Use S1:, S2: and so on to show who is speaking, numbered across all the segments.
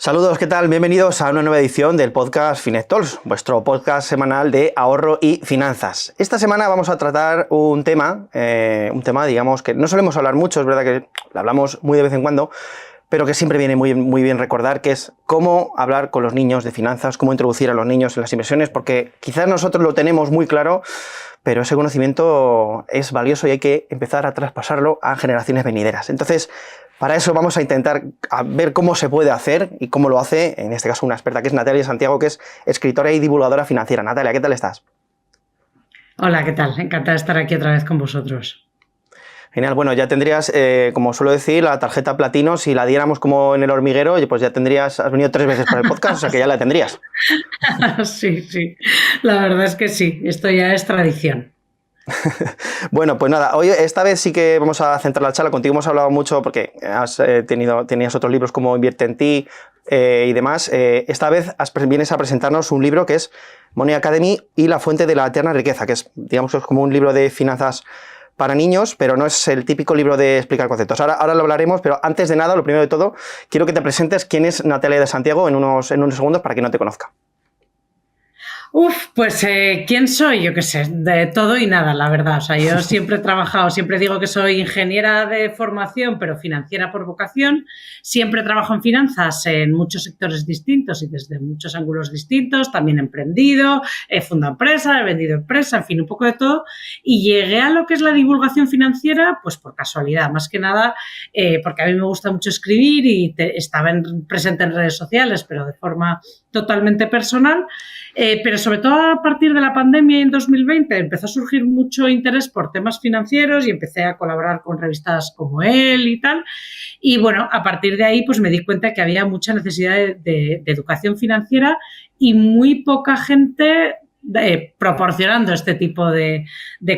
S1: Saludos, ¿qué tal? Bienvenidos a una nueva edición del podcast FinecTalks, vuestro podcast semanal de ahorro y finanzas. Esta semana vamos a tratar un tema, digamos, que no solemos hablar mucho, es verdad que lo hablamos muy de vez en cuando, pero que siempre viene muy bien recordar, que es cómo hablar con los niños de finanzas, cómo introducir a los niños en las inversiones, porque quizás nosotros lo tenemos muy claro, pero ese conocimiento es valioso y hay que empezar a traspasarlo a generaciones venideras. Entonces, para eso vamos a intentar ver cómo se puede hacer y cómo lo hace, en este caso, una experta que es Natalia Santiago, que es escritora y divulgadora financiera. Natalia, ¿qué tal estás?
S2: Hola, ¿qué tal? Encantada de estar aquí otra vez con vosotros.
S1: Genial, bueno, ya tendrías, como suelo decir, la tarjeta platino. Si la diéramos como en El Hormiguero, pues ya tendrías, has venido 3 veces para el podcast, o sea que ya la tendrías.
S2: Sí, la verdad es que sí, esto ya es tradición.
S1: Bueno, pues nada, hoy esta vez sí que vamos a centrar la charla. Contigo hemos hablado mucho porque tenías otros libros como Invierte en ti y demás. Esta vez vienes a presentarnos un libro que es Money Academy y la fuente de la eterna riqueza, que es, digamos, es como un libro de finanzas para niños, pero no es el típico libro de explicar conceptos. Ahora lo hablaremos, pero antes de nada, lo primero de todo, quiero que te presentes quién es Natalia de Santiago en unos segundos para quien no te conozca.
S2: Pues ¿quién soy? Yo qué sé, de todo y nada, la verdad. O sea, yo siempre he trabajado, siempre digo que soy ingeniera de formación, pero financiera por vocación. Siempre trabajo en finanzas en muchos sectores distintos y desde muchos ángulos distintos. También he emprendido, he fundado empresa, he vendido empresa, en fin, un poco de todo. Y llegué a lo que es la divulgación financiera, pues por casualidad, más que nada, porque a mí me gusta mucho escribir y estaba presente en redes sociales, pero de forma totalmente personal. Pero sobre todo a partir de la pandemia en 2020 empezó a surgir mucho interés por temas financieros y empecé a colaborar con revistas como él y tal. Y bueno, a partir de ahí pues me di cuenta que había mucha necesidad de educación financiera y muy poca gente proporcionando este tipo de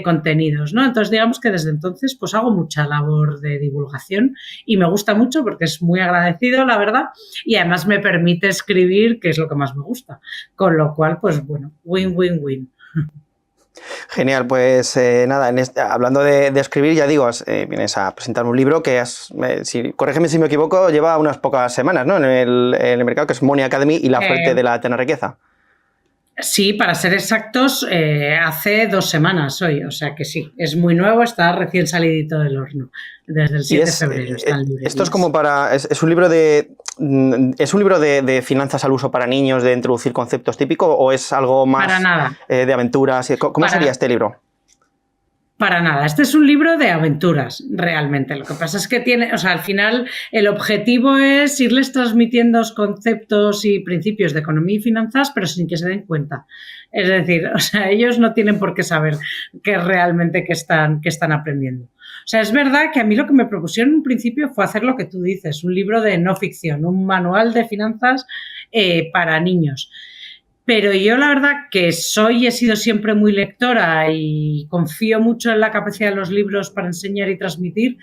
S2: contenidos, ¿no? Entonces, digamos que desde entonces pues hago mucha labor de divulgación y me gusta mucho porque es muy agradecido, la verdad, y además me permite escribir, que es lo que más me gusta. Con lo cual, pues bueno, win-win-win.
S1: Genial, pues nada, hablando de escribir, ya digo, vienes a presentar un libro que corrígeme si me equivoco, lleva unas pocas semanas, ¿no? En el mercado, que es Money Academy y la fuente de la eterna riqueza.
S2: Sí, para ser exactos, hace 2 semanas hoy, o sea que sí, es muy nuevo, está recién salidito del horno, desde el 7 de febrero está en librerías.
S1: Esto es como es un libro de finanzas al uso para niños, de introducir conceptos típicos, o es algo más
S2: para nada.
S1: De aventuras. ¿Cómo sería este libro?
S2: Para nada, este es un libro de aventuras, realmente. Lo que pasa es que tiene, o sea, al final el objetivo es irles transmitiendo conceptos y principios de economía y finanzas, pero sin que se den cuenta. Es decir, o sea, ellos no tienen por qué saber qué realmente que están aprendiendo. O sea, es verdad que a mí lo que me propusieron en un principio fue hacer lo que tú dices, un libro de no ficción, un manual de finanzas para niños. Pero yo la verdad que he sido siempre muy lectora y confío mucho en la capacidad de los libros para enseñar y transmitir,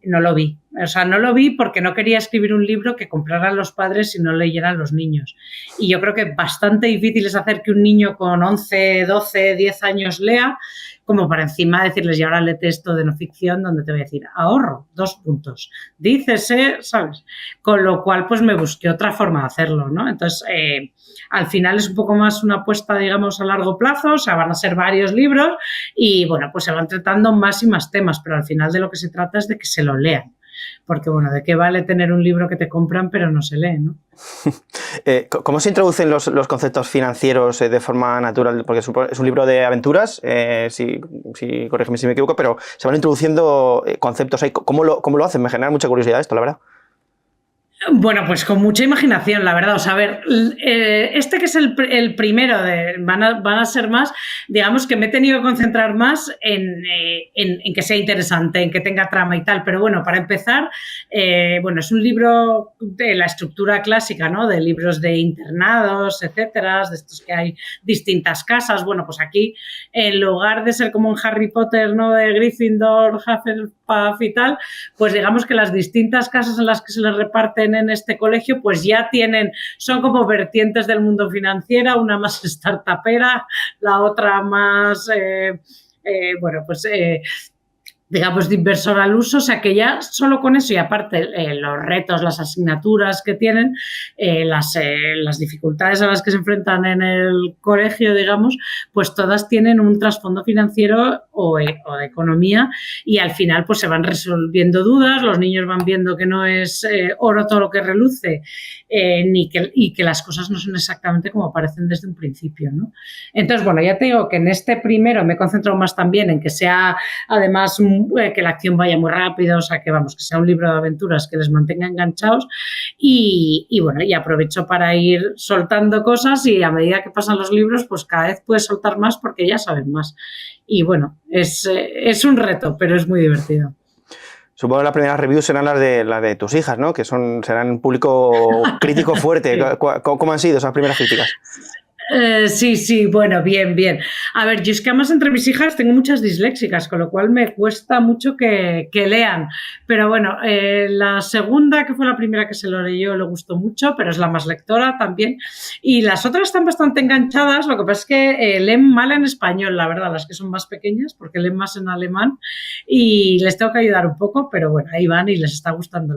S2: no lo vi. O sea, no lo vi porque no quería escribir un libro que compraran los padres y no leyeran los niños. Y yo creo que bastante difícil es hacer que un niño con 11, 12, 10 años lea, como para encima decirles, y ahora léete esto de no ficción, donde te voy a decir, ahorro, 2 puntos. Dícese, ¿sabes? Con lo cual, pues me busqué otra forma de hacerlo, ¿no? Entonces, al final es un poco más una apuesta, digamos, a largo plazo, o sea, van a ser varios libros y, bueno, pues se van tratando más y más temas, pero al final de lo que se trata es de que se lo lean. Porque, bueno, ¿de qué vale tener un libro que te compran pero no se lee, ¿no?
S1: ¿Cómo se introducen los conceptos financieros de forma natural? Porque es un libro de aventuras, corrígeme si me equivoco, pero se van introduciendo conceptos ahí. ¿Cómo lo hacen? Me genera mucha curiosidad esto, la verdad.
S2: Bueno, pues con mucha imaginación, la verdad. O sea, a ver, este que es el primero, van a ser más, digamos que me he tenido que concentrar más en que sea interesante, en que tenga trama y tal. Pero bueno, para empezar, bueno, es un libro de la estructura clásica, ¿no? De libros de internados, etcétera, de estos que hay distintas casas. Bueno, pues aquí, en lugar de ser como un Harry Potter, ¿no? De Gryffindor, Hufflepuff y tal, pues digamos que las distintas casas en las que se les reparten en este colegio, pues ya son como vertientes del mundo financiero, una más startupera, la otra más, digamos, de inversor al uso, o sea que ya solo con eso y aparte los retos, las asignaturas que tienen, las dificultades a las que se enfrentan en el colegio, digamos, pues todas tienen un trasfondo financiero o de economía y al final pues se van resolviendo dudas, los niños van viendo que no es oro todo lo que reluce y que las cosas no son exactamente como parecen desde un principio, ¿no? Entonces, bueno, ya te digo que en este primero me he concentrado más también en que sea además que la acción vaya muy rápido, o sea, que vamos, que sea un libro de aventuras que les mantenga enganchados y bueno, y aprovecho para ir soltando cosas y a medida que pasan los libros, pues cada vez puedes soltar más porque ya saben más. Y bueno, es un reto, pero es muy divertido.
S1: Supongo que las primeras reviews serán las de tus hijas, ¿no? Que serán un público crítico fuerte. Sí. ¿Cómo han sido esas primeras críticas?
S2: Sí, bueno, bien. A ver, yo es que además entre mis hijas tengo muchas disléxicas, con lo cual me cuesta mucho que lean. Pero bueno, la segunda, que fue la primera que se lo leyó, le gustó mucho, pero es la más lectora también. Y las otras están bastante enganchadas, lo que pasa es que leen mal en español, la verdad, las que son más pequeñas, porque leen más en alemán y les tengo que ayudar un poco, pero bueno, ahí van y les está gustando.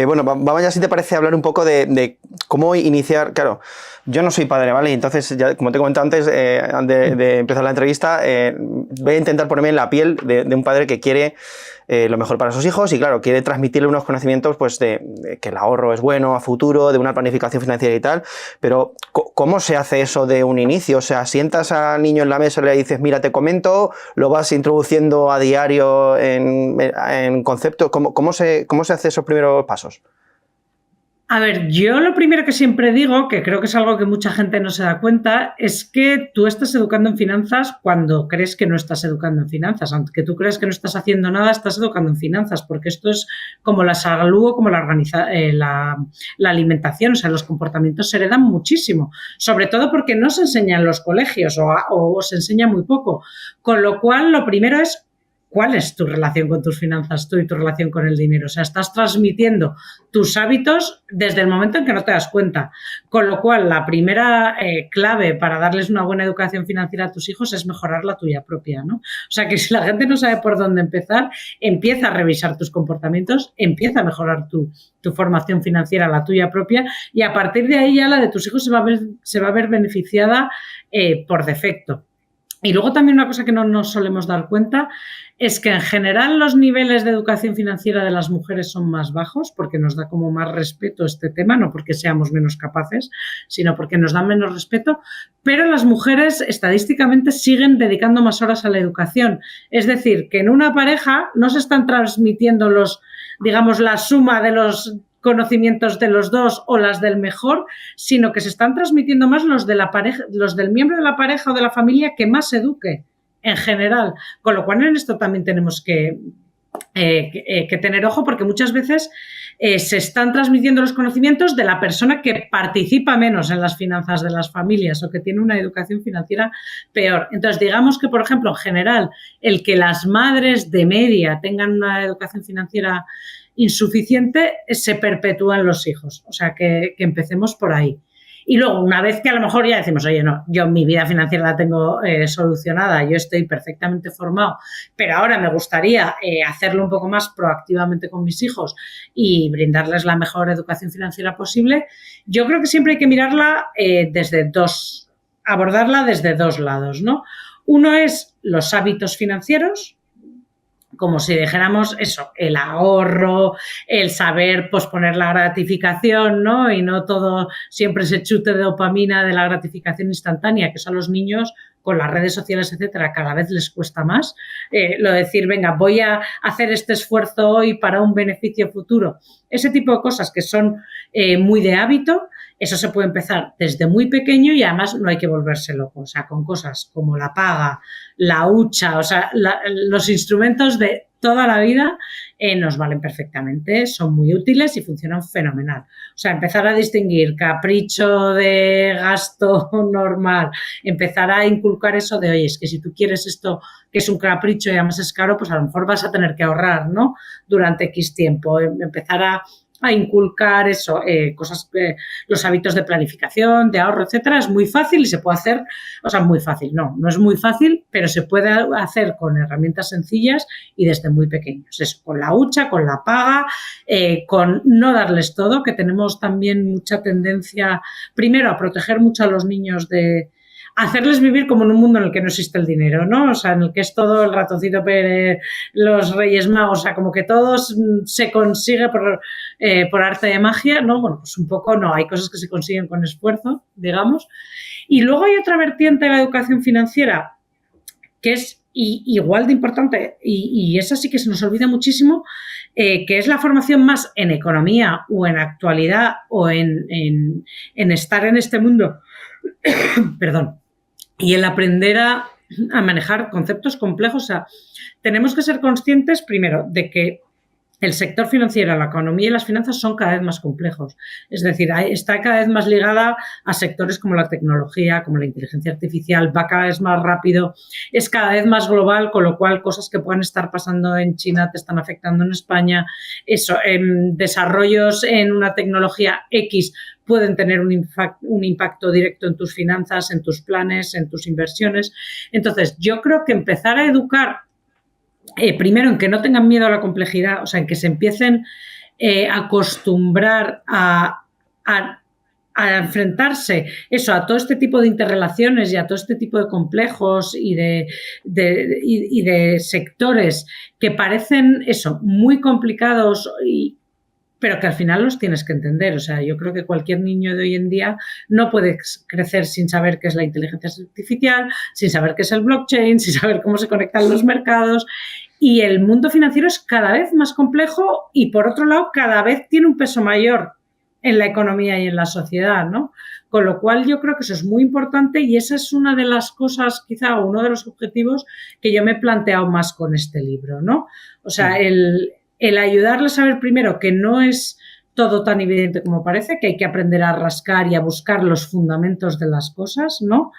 S1: Bueno, vamos ya, si te parece, a hablar un poco de cómo iniciar. Claro, yo no soy padre, ¿vale? Entonces, ya, como te he comentado antes, de empezar la entrevista, voy a intentar ponerme en la piel de un padre que quiere lo mejor para sus hijos y, claro, quiere transmitirle unos conocimientos pues, de que el ahorro es bueno a futuro, de una planificación financiera y tal, pero ¿cómo se hace eso de un inicio? O sea, sientas al niño en la mesa y le dices, mira, te comento, lo vas introduciendo a diario en conceptos. ¿Cómo se hace esos primeros pasos?
S2: A ver, yo lo primero que siempre digo, que creo que es algo que mucha gente no se da cuenta, es que tú estás educando en finanzas cuando crees que no estás educando en finanzas. Aunque tú crees que no estás haciendo nada, estás educando en finanzas, porque esto es como la salud, como la alimentación, o sea, los comportamientos se heredan muchísimo, sobre todo porque no se enseña en los colegios o se enseña muy poco. Con lo cual, lo primero es ¿cuál es tu relación con tus finanzas, tú y tu relación con el dinero? O sea, estás transmitiendo tus hábitos desde el momento en que no te das cuenta. Con lo cual, la primera clave para darles una buena educación financiera a tus hijos es mejorar la tuya propia, ¿no? O sea, que si la gente no sabe por dónde empezar, empieza a revisar tus comportamientos, empieza a mejorar tu formación financiera, la tuya propia, y a partir de ahí ya la de tus hijos se va a ver beneficiada por defecto. Y luego también una cosa que no nos solemos dar cuenta es que en general los niveles de educación financiera de las mujeres son más bajos porque nos da como más respeto este tema, no porque seamos menos capaces, sino porque nos da menos respeto, pero las mujeres estadísticamente siguen dedicando más horas a la educación. Es decir, que en una pareja no se están transmitiendo la suma de los conocimientos de los dos o las del mejor, sino que se están transmitiendo más los del miembro de la pareja o de la familia que más eduque en general. Con lo cual en esto también tenemos que tener ojo porque muchas veces se están transmitiendo los conocimientos de la persona que participa menos en las finanzas de las familias o que tiene una educación financiera peor. Entonces, digamos que, por ejemplo, en general, el que las madres de media tengan una educación financiera insuficiente se perpetúan los hijos. O sea, que empecemos por ahí. Y luego, una vez que a lo mejor ya decimos, oye, no, yo mi vida financiera la tengo solucionada, yo estoy perfectamente formado, pero ahora me gustaría hacerlo un poco más proactivamente con mis hijos y brindarles la mejor educación financiera posible, yo creo que siempre hay que mirarla abordarla desde dos lados, ¿no? Uno es los hábitos financieros, como si dijéramos eso, el ahorro, el saber posponer la gratificación, ¿no? Y no todo siempre ese chute de dopamina de la gratificación instantánea, que son los niños con las redes sociales, etcétera, cada vez les cuesta más. Lo de decir, venga, voy a hacer este esfuerzo hoy para un beneficio futuro. Ese tipo de cosas que son muy de hábito, eso se puede empezar desde muy pequeño y además no hay que volverse loco. O sea, con cosas como la paga, la hucha, o sea, los instrumentos de toda la vida nos valen perfectamente, son muy útiles y funcionan fenomenal. O sea, empezar a distinguir capricho de gasto normal, empezar a inculcar eso de, oye, es que si tú quieres esto que es un capricho y además es caro, pues a lo mejor vas a tener que ahorrar, ¿no? Durante X tiempo. Empezar a inculcar eso, cosas, los hábitos de planificación, de ahorro, etcétera, es muy fácil y se puede hacer, o sea, muy fácil, no es muy fácil, pero se puede hacer con herramientas sencillas y desde muy pequeños. Eso, con la hucha, con la paga, con no darles todo, que tenemos también mucha tendencia, primero, a proteger mucho a los niños de hacerles vivir como en un mundo en el que no existe el dinero, ¿no? O sea, en el que es todo el Ratoncito Pérez, los Reyes Magos, o sea, como que todo se consigue por arte de magia, ¿no? Bueno, pues un poco no, hay cosas que se consiguen con esfuerzo, digamos. Y luego hay otra vertiente de la educación financiera que es igual de importante y esa sí que se nos olvida muchísimo, que es la formación más en economía o en actualidad o en estar en este mundo, perdón, y el aprender a manejar conceptos complejos. O sea, tenemos que ser conscientes, primero, de que el sector financiero, la economía y las finanzas son cada vez más complejos. Es decir, está cada vez más ligada a sectores como la tecnología, como la inteligencia artificial, va cada vez más rápido, es cada vez más global, con lo cual cosas que puedan estar pasando en China te están afectando en España. Eso, desarrollos en una tecnología X pueden tener un impacto directo en tus finanzas, en tus planes, en tus inversiones. Entonces, yo creo que empezar a educar primero, en que no tengan miedo a la complejidad, o sea, en que se empiecen a acostumbrar a enfrentarse eso, a todo este tipo de interrelaciones y a todo este tipo de complejos y de sectores que parecen eso, muy complicados pero que al final los tienes que entender. O sea, yo creo que cualquier niño de hoy en día no puede crecer sin saber qué es la inteligencia artificial, sin saber qué es el blockchain, sin saber cómo se conectan los mercados. Y el mundo financiero es cada vez más complejo y, por otro lado, cada vez tiene un peso mayor en la economía y en la sociedad, ¿no? Con lo cual yo creo que eso es muy importante y esa es una de las cosas, quizá uno de los objetivos que yo me he planteado más con este libro, ¿no? O sea, el ayudarles a ver primero que no es todo tan evidente como parece, que hay que aprender a rascar y a buscar los fundamentos de las cosas, ¿no?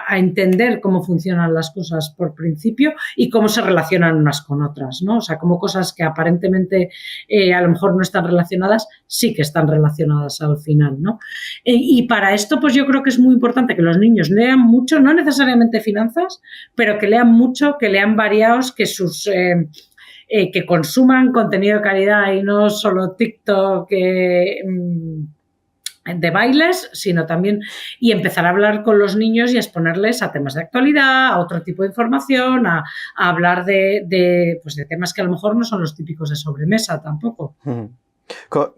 S2: A entender cómo funcionan las cosas por principio y cómo se relacionan unas con otras, ¿no? O sea, como cosas que aparentemente a lo mejor no están relacionadas, sí que están relacionadas al final, ¿no? Y para esto, pues yo creo que es muy importante que los niños lean mucho, no necesariamente finanzas, pero que lean mucho, que lean variados, que sus... que consuman contenido de calidad y no solo TikTok de bailes, sino también y empezar a hablar con los niños y a exponerles a temas de actualidad, a otro tipo de información, a hablar de temas que a lo mejor no son los típicos de sobremesa tampoco.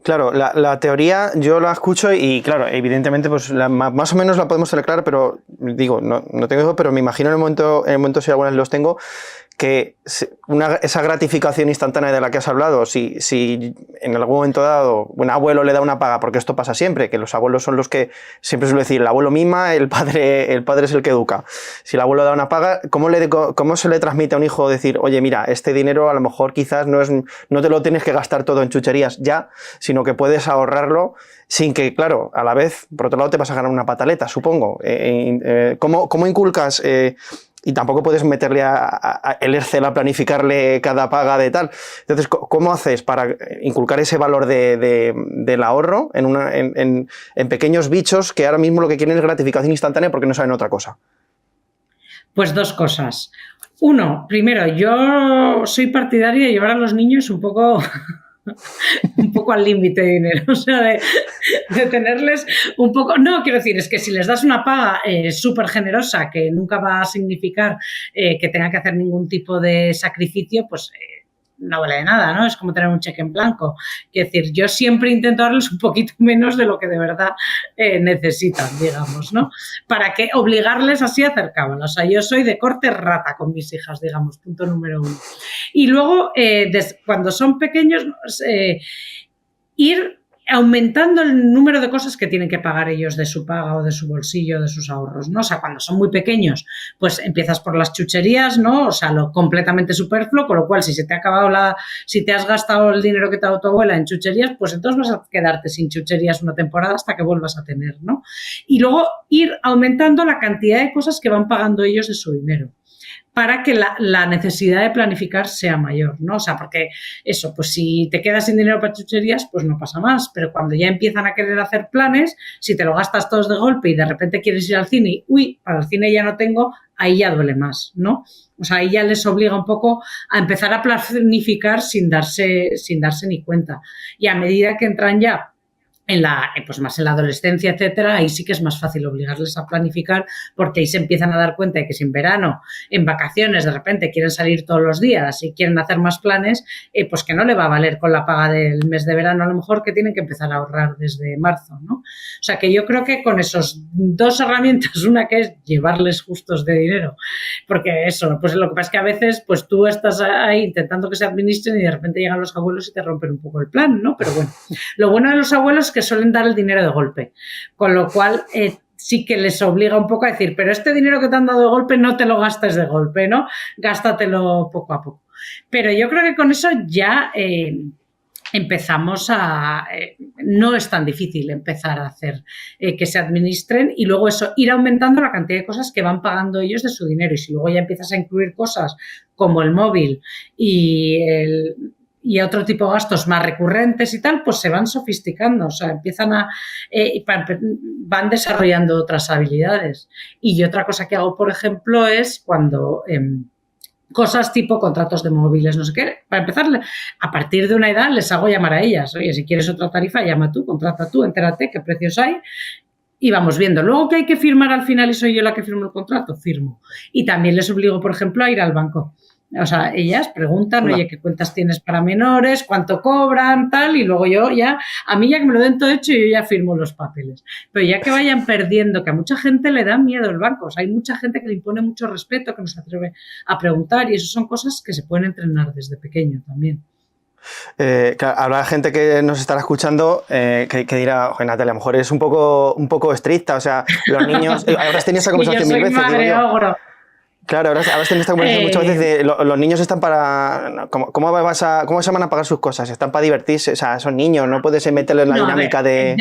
S1: Claro, la teoría yo la escucho y claro, evidentemente pues más o menos la podemos tener clara, pero digo, no tengo, pero me imagino en el momento si algunas los tengo, que esa gratificación instantánea de la que has hablado, si en algún momento dado un abuelo le da una paga, porque esto pasa siempre, que los abuelos son los que, siempre suelo decir, el abuelo mima, el padre es el que educa. Si el abuelo da una paga, ¿cómo se le transmite a un hijo decir, oye, mira, este dinero a lo mejor quizás no te lo tienes que gastar todo en chucherías ya, sino que puedes ahorrarlo sin que, claro, a la vez, por otro lado, te vas a ganar una pataleta, supongo. ¿Cómo inculcas...? Y tampoco puedes meterle a el Excel a planificarle cada paga de tal. Entonces, ¿cómo haces para inculcar ese valor del ahorro en pequeños bichos que ahora mismo lo que quieren es gratificación instantánea porque no saben otra cosa?
S2: Pues dos cosas. Uno, primero, yo soy partidaria de llevar a los niños un poco al límite de dinero, o sea, de tenerles un poco... No, quiero decir, es que si les das una paga súper generosa que nunca va a significar que tengan que hacer ningún tipo de sacrificio, pues... no vale de nada, ¿no? Es como tener un cheque en blanco. Quiero decir, yo siempre intento darles un poquito menos de lo que de verdad necesitan, digamos, ¿no? Para que obligarles así a hacer cábala. O sea, yo soy de corte rata con mis hijas, digamos, punto número uno. Y luego, cuando son pequeños, ir aumentando el número de cosas que tienen que pagar ellos de su paga o de su bolsillo, de sus ahorros, ¿no? O sea, cuando son muy pequeños, pues empiezas por las chucherías, ¿no? O sea, lo completamente superfluo, con lo cual, si te has gastado el dinero que te ha dado tu abuela en chucherías, pues entonces vas a quedarte sin chucherías una temporada hasta que vuelvas a tener, ¿no? Y luego ir aumentando la cantidad de cosas que van pagando ellos de su dinero. para que la necesidad de planificar sea mayor, ¿no? O sea, porque eso, pues si te quedas sin dinero para chucherías, pues no pasa más, pero cuando ya empiezan a querer hacer planes, si te lo gastas todos de golpe y de repente quieres ir al cine y, uy, para el cine ya no tengo, ahí ya duele más, ¿no? O sea, ahí ya les obliga un poco a empezar a planificar sin darse ni cuenta. Y a medida que entran ya pues más en la adolescencia, etcétera, ahí sí que es más fácil obligarles a planificar porque ahí se empiezan a dar cuenta de que si en verano, en vacaciones, de repente quieren salir todos los días y quieren hacer más planes, pues que no le va a valer con la paga del mes de verano, a lo mejor que tienen que empezar a ahorrar desde marzo, ¿no? O sea, que yo creo que con esos dos herramientas, una que es llevarles justos de dinero, porque eso, pues lo que pasa es que a veces pues tú estás ahí intentando que se administren y de repente llegan los abuelos y te rompen un poco el plan, ¿no? Pero bueno, lo bueno de los abuelos es que suelen dar el dinero de golpe, con lo cual sí que les obliga un poco a decir, pero este dinero que te han dado de golpe no te lo gastes de golpe, ¿no? Gástatelo poco a poco. Pero yo creo que con eso ya empezamos no es tan difícil empezar a hacer que se administren y luego eso, ir aumentando la cantidad de cosas que van pagando ellos de su dinero. Y si luego ya empiezas a incluir cosas como el móvil y otro tipo de gastos más recurrentes y tal, pues se van sofisticando, o sea, van desarrollando otras habilidades. Y otra cosa que hago, por ejemplo, es cuando cosas tipo contratos de móviles, no sé qué, para empezar, a partir de una edad les hago llamar a ellas. Oye, si quieres otra tarifa, llama tú, contrata tú, entérate qué precios hay. Y vamos viendo. Luego que hay que firmar al final y soy yo la que firmo el contrato, firmo. Y también les obligo, por ejemplo, a ir al banco. O sea, ellas preguntan, oye, ¿qué cuentas tienes para menores? ¿Cuánto cobran? Tal, y luego yo ya, a mí ya que me lo den todo hecho, yo ya firmo los papeles. Pero ya que vayan perdiendo, que a mucha gente le da miedo el banco, o sea, hay mucha gente que le impone mucho respeto, que no se atreve a preguntar, y eso son cosas que se pueden entrenar desde pequeño también.
S1: Habrá gente que nos estará escuchando que dirá, oye, Natalia, a lo mejor es un poco estricta, o sea, los niños, habrás tenido esa conversación mil veces.
S2: Madre, digo yo. Ogro.
S1: Claro, ahora tenido esta conversación muchas veces de los niños están para... ¿Cómo se van a pagar sus cosas? Están para divertirse, o sea, son niños, no puedes meterlos en la dinámica de...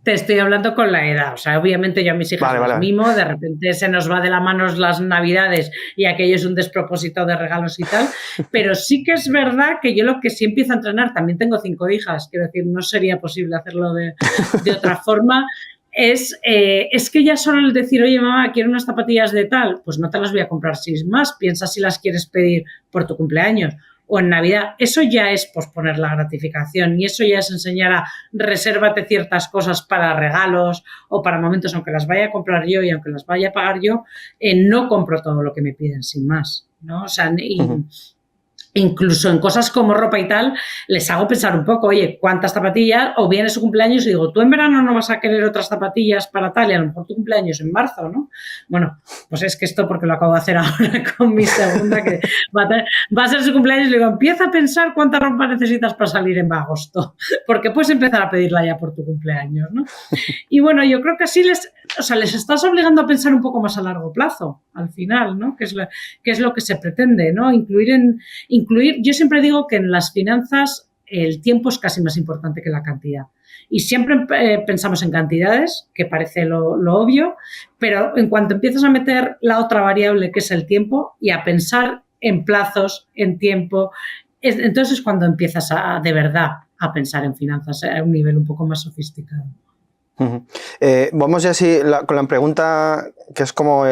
S2: Te estoy hablando con la edad, o sea, obviamente yo a mis hijas los mimo, de repente se nos va de las manos las navidades y aquello es un despropósito de regalos y tal, pero sí que es verdad que yo lo que sí empiezo a entrenar, también tengo 5 hijas, quiero decir, no sería posible hacerlo de otra forma, es que ya solo el decir, oye, mamá, quiero unas zapatillas de tal, pues no te las voy a comprar 6 más, piensa si las quieres pedir por tu cumpleaños o en Navidad. Eso ya es posponer la gratificación y eso ya es enseñar a resérvate ciertas cosas para regalos o para momentos, aunque las vaya a comprar yo y aunque las vaya a pagar yo, no compro todo lo que me piden sin más, ¿no? O sea, incluso en cosas como ropa y tal, les hago pensar un poco, oye, ¿cuántas zapatillas? O viene su cumpleaños y digo, tú en verano no vas a querer otras zapatillas para tal y a lo mejor tu cumpleaños en marzo, ¿no? Bueno, pues es que esto porque lo acabo de hacer ahora con mi segunda, que va a ser su cumpleaños y le digo, empieza a pensar cuánta ropa necesitas para salir en agosto, porque puedes empezar a pedirla ya por tu cumpleaños, ¿no? Y bueno, yo creo que así les estás obligando a pensar un poco más a largo plazo, al final, ¿no? Que es lo que se pretende, ¿no? Incluir, yo siempre digo que en las finanzas el tiempo es casi más importante que la cantidad. Y siempre pensamos en cantidades, que parece lo obvio, pero en cuanto empiezas a meter la otra variable, que es el tiempo, y a pensar en plazos, en tiempo, entonces es cuando empiezas de verdad a pensar en finanzas a un nivel un poco más sofisticado.
S1: Vamos ya así con la pregunta que es como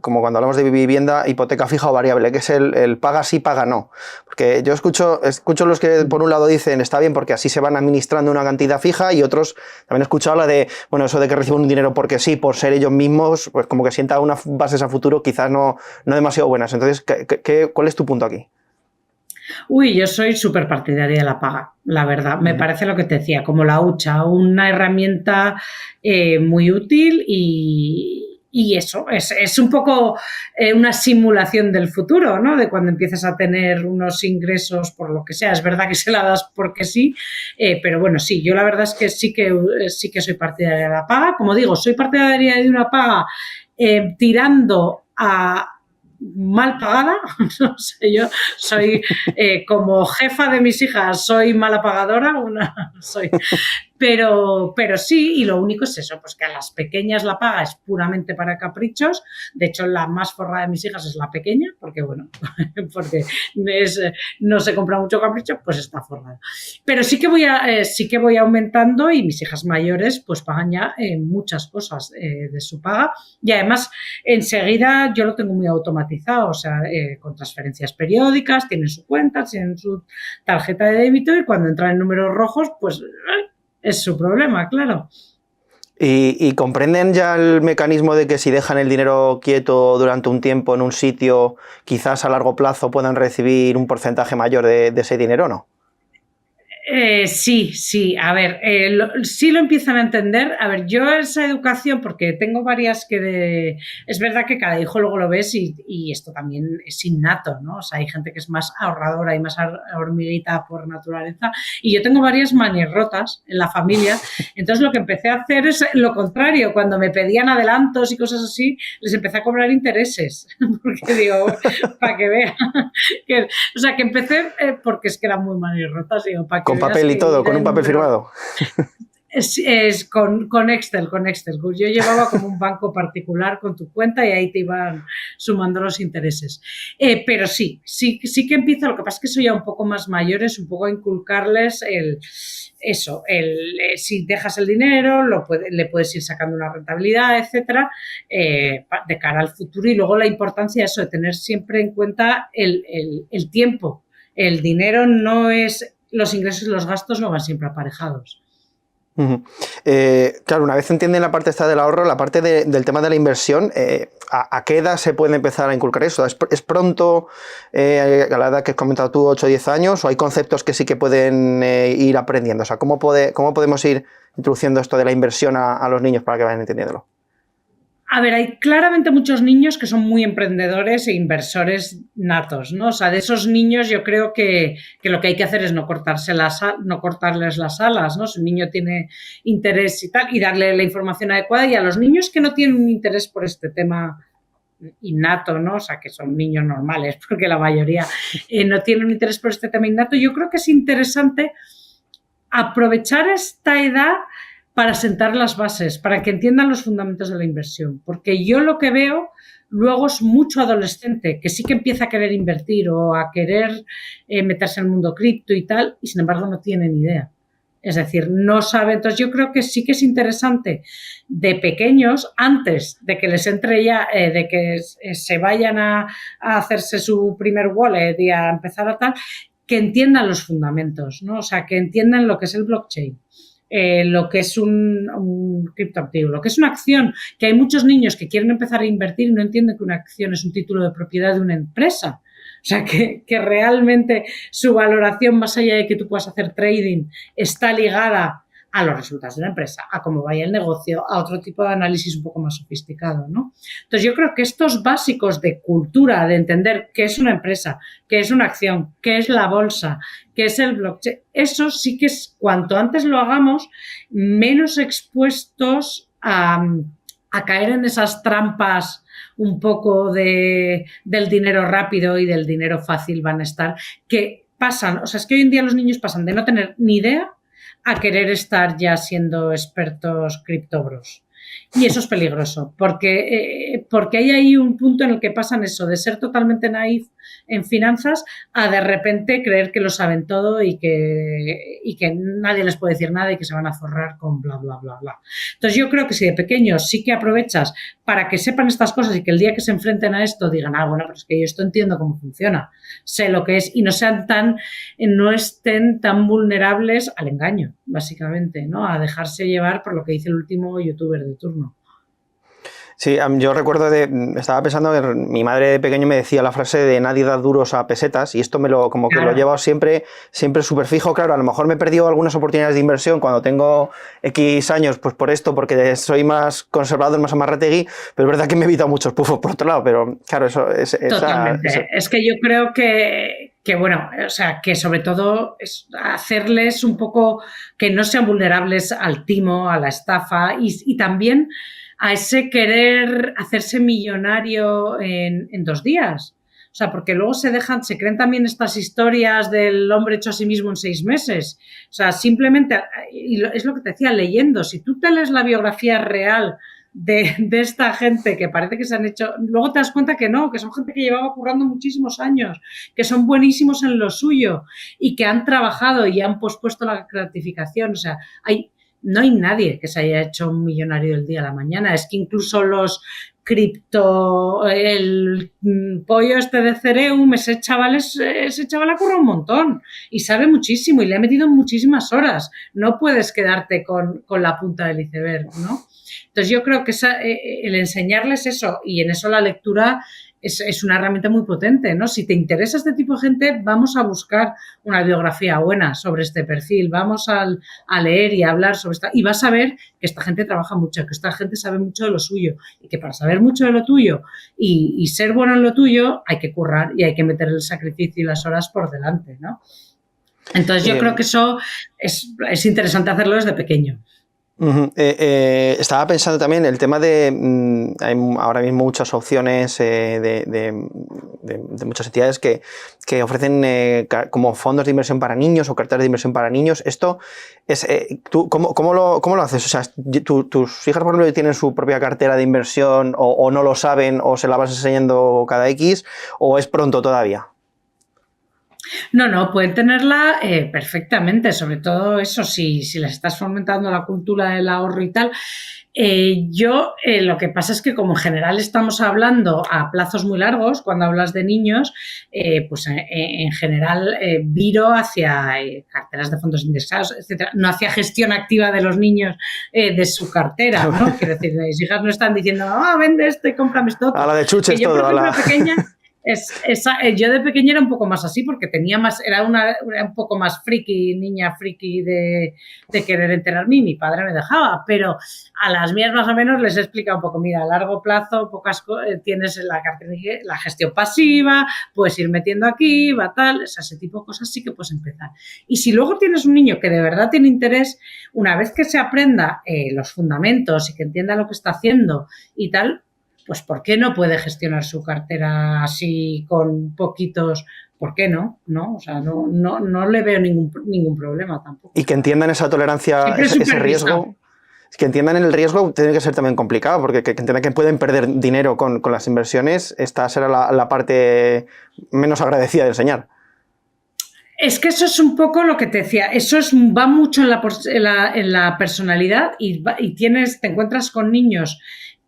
S1: cuando hablamos de vivienda, hipoteca fija o variable, que es el paga sí, paga no. Porque yo escucho los que por un lado dicen está bien porque así se van administrando una cantidad fija y otros también he escuchado la de, bueno, eso de que reciben un dinero porque sí, por ser ellos mismos, pues como que sienta unas bases a futuro quizás no demasiado buenas. Entonces, ¿cuál es tu punto aquí?
S2: Uy, yo soy súper partidaria de la paga, la verdad. Me parece lo que te decía, como la hucha, una herramienta muy útil y eso, es un poco una simulación del futuro, ¿no? De cuando empiezas a tener unos ingresos por lo que sea. Es verdad que se la das porque sí, pero bueno, sí, yo la verdad es que sí que soy partidaria de la paga. Como digo, soy partidaria de una paga tirando a mal pagada, no sé, yo soy como jefa de mis hijas, soy mala pagadora, Pero sí, y lo único es eso, pues que a las pequeñas la paga es puramente para caprichos. De hecho, la más forrada de mis hijas es la pequeña, porque bueno, porque no se compra mucho capricho, pues está forrada. Pero sí que voy aumentando, y mis hijas mayores pues pagan ya muchas cosas de su paga, y además enseguida yo lo tengo muy automatizado, o sea, con transferencias periódicas, tienen su cuenta, tienen su tarjeta de débito, y cuando entran en números rojos, pues es su problema, claro.
S1: ¿Y comprenden ya el mecanismo de que si dejan el dinero quieto durante un tiempo en un sitio, quizás a largo plazo puedan recibir un porcentaje mayor de ese dinero o no?
S2: Sí, a ver, sí lo empiezan a entender. A ver, yo esa educación, porque tengo varias es verdad que cada hijo luego lo ves y esto también es innato, ¿no? O sea, hay gente que es más ahorradora y más hormiguita por naturaleza, y yo tengo varias manirrotas en la familia. Entonces lo que empecé a hacer es lo contrario. Cuando me pedían adelantos y cosas así, les empecé a cobrar intereses, porque digo, para que vean. O sea, que empecé porque es que eran muy manirrotas, digo, para que
S1: Con papel y todo, con un papel firmado.
S2: Con Excel. Yo llevaba como un banco particular con tu cuenta y ahí te iban sumando los intereses. Pero sí que empiezo. Lo que pasa es que soy ya un poco más mayores, un poco a inculcarles si dejas el dinero, le puedes ir sacando una rentabilidad, etcétera, de cara al futuro. Y luego la importancia de eso, de tener siempre en cuenta el tiempo. El dinero no es... Los ingresos y los gastos no van siempre aparejados.
S1: Uh-huh. Claro, una vez entienden la parte esta del ahorro, la parte del tema de la inversión, ¿a qué edad se puede empezar a inculcar eso? ¿Es pronto, a la edad que has comentado tú, 8 o 10 años, o hay conceptos que sí que pueden ir aprendiendo? O sea, ¿cómo podemos ir introduciendo esto de la inversión a los niños para que vayan entendiéndolo?
S2: A ver, hay claramente muchos niños que son muy emprendedores e inversores natos, ¿no? O sea, de esos niños yo creo que lo que hay que hacer es no cortarles las alas, ¿no? Si un niño tiene interés y tal, y darle la información adecuada, y a los niños que no tienen un interés por este tema innato, ¿no? O sea, que son niños normales, porque la mayoría no tienen un interés por este tema innato, yo creo que es interesante aprovechar esta edad para sentar las bases, para que entiendan los fundamentos de la inversión. Porque yo lo que veo luego es mucho adolescente que sí que empieza a querer invertir o a querer meterse en el mundo cripto y tal, y sin embargo no tiene ni idea. Es decir, no sabe. Entonces yo creo que sí que es interesante de pequeños, antes de que les entre ya, de que se vayan a hacerse su primer wallet y a empezar a tal, que entiendan los fundamentos, ¿no? O sea, que entiendan lo que es el blockchain. Lo que es un criptoactivo, lo que es una acción, que hay muchos niños que quieren empezar a invertir y no entienden que una acción es un título de propiedad de una empresa. O sea, que realmente su valoración, más allá de que tú puedas hacer trading, está ligada a los resultados de una empresa, a cómo vaya el negocio, a otro tipo de análisis un poco más sofisticado, ¿no? Entonces yo creo que estos básicos de cultura, de entender qué es una empresa, qué es una acción, qué es la bolsa, qué es el blockchain, eso sí que es, cuanto antes lo hagamos, menos expuestos a caer en esas trampas un poco del dinero rápido y del dinero fácil van a estar, que pasan, o sea, es que hoy en día los niños pasan de no tener ni idea a querer estar ya siendo expertos criptobros. Y eso es peligroso, porque hay ahí un punto en el que pasan eso, de ser totalmente naif en finanzas a de repente creer que lo saben todo y que nadie les puede decir nada y que se van a forrar con bla, bla, bla, bla. Entonces yo creo que si de pequeños sí que aprovechas para que sepan estas cosas y que el día que se enfrenten a esto digan, bueno, pero es que yo esto entiendo cómo funciona, sé lo que es, y no estén tan vulnerables al engaño, básicamente, ¿no? A dejarse llevar por lo que dice el último youtuber de turno.
S1: Sí, yo recuerdo estaba pensando que mi madre de pequeño me decía la frase de nadie da duros a pesetas, y esto que lo he llevado siempre súper fijo. Claro, a lo mejor me he perdido algunas oportunidades de inversión cuando tengo X años, pues por esto, porque soy más conservador, más amarrategui, pero es verdad que me he evitado muchos pufos por otro lado, pero claro, eso es...
S2: Totalmente. Es que yo creo que bueno, o sea, que sobre todo es hacerles un poco que no sean vulnerables al timo, a la estafa y también a ese querer hacerse millonario en 2 días. O sea, porque luego se creen también estas historias del hombre hecho a sí mismo en 6 meses. O sea, simplemente, y es lo que te decía, leyendo, si tú te lees la biografía real de esta gente que parece que se han hecho, luego te das cuenta que no, que son gente que llevaba currando muchísimos años, que son buenísimos en lo suyo y que han trabajado y han pospuesto la gratificación. O sea, no hay nadie que se haya hecho un millonario del día a la mañana. Es que incluso los el pollo este de Cereum, ese chaval ha currado un montón y sabe muchísimo y le ha metido muchísimas horas. No puedes quedarte con la punta del iceberg, ¿no? Entonces yo creo que el enseñarles eso, y en eso la lectura es una herramienta muy potente, ¿no? Si te interesa este tipo de gente, vamos a buscar una biografía buena sobre este perfil, vamos a leer y a hablar sobre esta, y vas a ver que esta gente trabaja mucho, que esta gente sabe mucho de lo suyo, y que para saber mucho de lo tuyo y ser bueno en lo tuyo hay que currar y hay que meter el sacrificio y las horas por delante, ¿no? Entonces yo creo que eso es interesante hacerlo desde pequeño.
S1: Estaba pensando también el tema de hay ahora mismo muchas opciones de muchas entidades que ofrecen como fondos de inversión para niños o carteras de inversión para niños. Esto es ¿tú cómo lo haces? O sea, tus hijas, por ejemplo, tienen su propia cartera de inversión o no lo saben o se la vas enseñando cada X o es pronto todavía.
S2: No, pueden tenerla perfectamente, sobre todo eso, si les estás fomentando la cultura del ahorro y tal. Lo que pasa es que como en general estamos hablando a plazos muy largos, cuando hablas de niños, pues en general viro hacia carteras de fondos indexados, etcétera, no hacia gestión activa de los niños de su cartera, ¿no? Quiero decir, mis hijas no están diciendo, vende esto y cómprame esto.
S1: A la de chuches
S2: yo,
S1: todo.
S2: por ejemplo, pequeña... yo de pequeña era un poco más así porque era un poco más friki, niña friki de querer enterarme y mi padre me dejaba, pero a las mías más o menos les he explicado un poco, mira, a largo plazo tienes la gestión pasiva, puedes ir metiendo aquí, va tal, o sea, ese tipo de cosas sí que puedes empezar. Y si luego tienes un niño que de verdad tiene interés, una vez que se aprenda los fundamentos y que entienda lo que está haciendo y tal, pues ¿por qué no puede gestionar su cartera así con poquitos? ¿Por qué no? ¿No? O sea, no le veo ningún problema tampoco.
S1: Y que entiendan esa tolerancia, ese riesgo. Que entiendan el riesgo tiene que ser también complicado, porque que entiendan que pueden perder dinero con las inversiones, esta será la parte menos agradecida de enseñar.
S2: Es que eso es un poco lo que te decía, va mucho en la personalidad y te encuentras con niños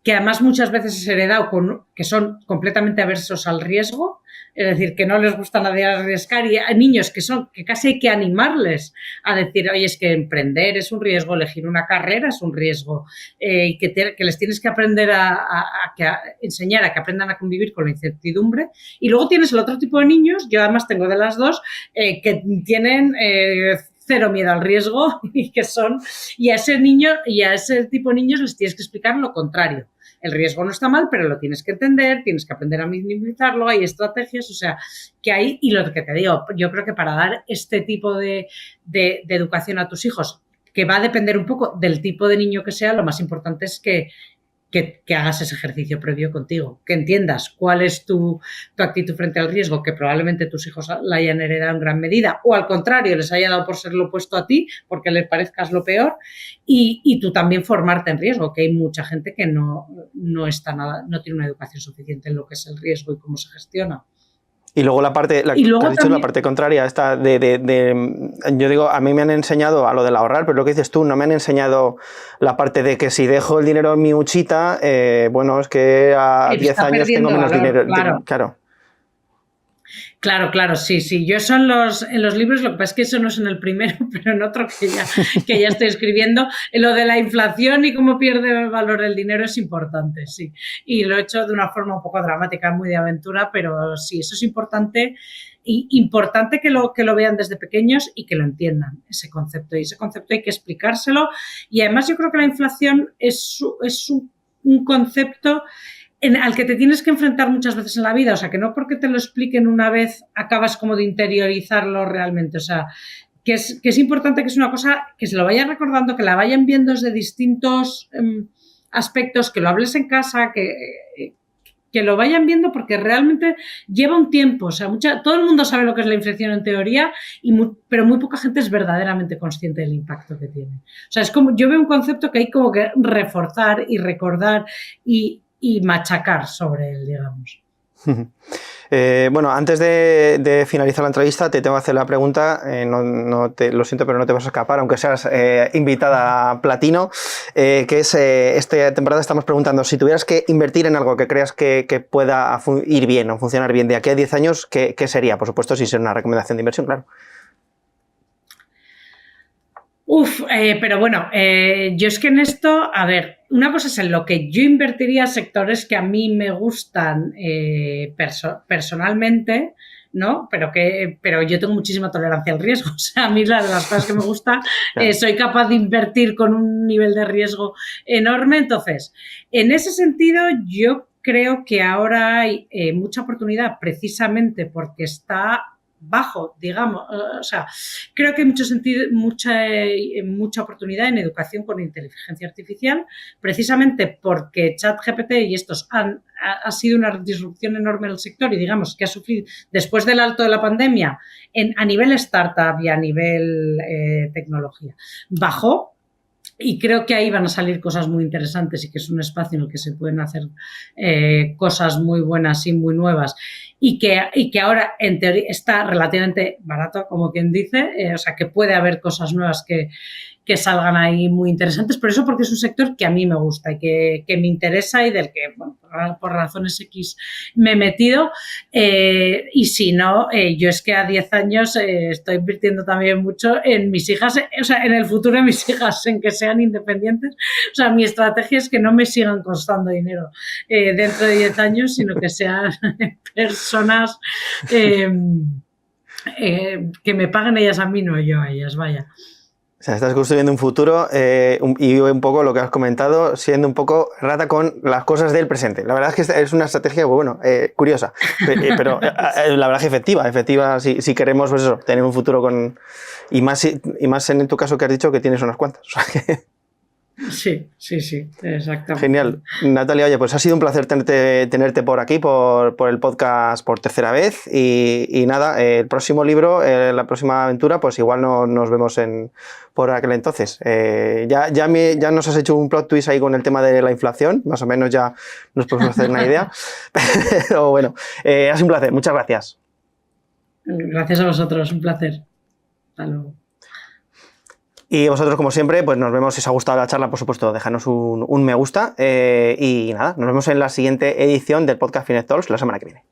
S2: que además muchas veces es heredado que son completamente aversos al riesgo, es decir, que no les gusta nadie arriesgar, y hay niños que casi hay que animarles a decir, oye, es que emprender es un riesgo, elegir una carrera es un riesgo, que les tienes que aprender a enseñar a que aprendan a convivir con la incertidumbre. Y luego tienes el otro tipo de niños, yo además tengo de las dos, que tienen... cero miedo al riesgo y a ese tipo de niños les tienes que explicar lo contrario. El riesgo no está mal, pero lo tienes que entender, tienes que aprender a minimizarlo, hay estrategias, o sea, que hay, y lo que te digo, yo creo que para dar este tipo de educación a tus hijos, que va a depender un poco del tipo de niño que sea, lo más importante es que hagas ese ejercicio previo contigo, que entiendas cuál es tu actitud frente al riesgo, que probablemente tus hijos la hayan heredado en gran medida, o al contrario, les haya dado por ser lo opuesto a ti, porque les parezcas lo peor, y tú también formarte en riesgo, que hay mucha gente que no tiene una educación suficiente en lo que es el riesgo y cómo se gestiona.
S1: Y luego la parte, que has dicho, la parte contraria, esta yo digo, a mí me han enseñado a lo del ahorrar, pero lo que dices tú, no me han enseñado la parte de que si dejo el dinero en mi huchita, bueno, es que a 10 años tengo menos dinero. Claro.
S2: Claro, sí. Yo en los libros, lo que pasa es que eso no es en el primero, pero en otro que ya estoy escribiendo, lo de la inflación y cómo pierde valor el dinero es importante, sí. Y lo he hecho de una forma un poco dramática, muy de aventura, pero sí, eso es importante. Y importante que lo vean desde pequeños y que lo entiendan, ese concepto. Y ese concepto hay que explicárselo. Y además yo creo que la inflación es un concepto al que te tienes que enfrentar muchas veces en la vida, o sea, que no porque te lo expliquen una vez acabas como de interiorizarlo realmente, o sea, que es importante, que es una cosa que se lo vayan recordando, que la vayan viendo desde distintos aspectos, que lo hables en casa, que que lo vayan viendo porque realmente lleva un tiempo. O sea, todo el mundo sabe lo que es la inflación en teoría, pero muy poca gente es verdaderamente consciente del impacto que tiene. O sea, es como, yo veo un concepto que hay como que reforzar y recordar y machacar sobre él, digamos.
S1: Bueno, antes de finalizar la entrevista te tengo que hacer la pregunta, lo siento, pero no te vas a escapar, aunque seas invitada a Platino, que es, esta temporada estamos preguntando, si tuvieras que invertir en algo que creas que pueda ir bien o funcionar bien de aquí a 10 años, ¿qué sería? Por supuesto, si es una recomendación de inversión, claro.
S2: Pero bueno, yo es que en esto, a ver, una cosa es en lo que yo invertiría sectores que a mí me gustan personalmente, ¿no? Pero yo tengo muchísima tolerancia al riesgo. O sea, a mí las cosas que me gustan, claro. Soy capaz de invertir con un nivel de riesgo enorme. Entonces, en ese sentido, yo creo que ahora hay mucha oportunidad precisamente porque está bajo, digamos, o sea, creo que hay mucha oportunidad en educación con inteligencia artificial, precisamente porque ChatGPT y estos ha sido una disrupción enorme en el sector y digamos que ha sufrido después del alto de la pandemia a nivel startup y a nivel tecnología. Bajó. Y creo que ahí van a salir cosas muy interesantes y que es un espacio en el que se pueden hacer cosas muy buenas y muy nuevas y que ahora en teoría está relativamente barato, como quien dice, o sea que puede haber cosas nuevas que salgan ahí muy interesantes, pero eso porque es un sector que a mí me gusta y que me interesa y del que, bueno, por razones X me he metido y si no, yo es que a 10 años estoy invirtiendo también mucho en mis hijas, o sea, en el futuro de mis hijas, en que sean independientes. O sea, mi estrategia es que no me sigan costando dinero dentro de 10 años, sino que sean personas que me paguen ellas a mí, no yo a ellas, vaya.
S1: O sea, estás construyendo un futuro y un poco lo que has comentado, siendo un poco rata con las cosas del presente. La verdad es que es una estrategia, bueno, curiosa, pero la verdad es que efectiva si queremos pues eso, tener un futuro con... Y más en tu caso que has dicho que tienes unas cuantas. O sea que...
S2: Sí, exactamente.
S1: Genial. Natalia, oye, pues ha sido un placer tenerte por aquí, por el podcast por tercera vez y nada, el próximo libro, la próxima aventura, pues igual nos vemos por aquel entonces. Ya nos has hecho un plot twist ahí con el tema de la inflación, más o menos ya nos podemos hacer una idea, pero bueno, ha sido un placer, muchas gracias.
S2: Gracias a vosotros, un placer. Hasta luego.
S1: Y vosotros, como siempre, pues nos vemos. Si os ha gustado la charla, por supuesto, dejadnos un me gusta. Y nada, nos vemos en la siguiente edición del podcast Finet Talks la semana que viene.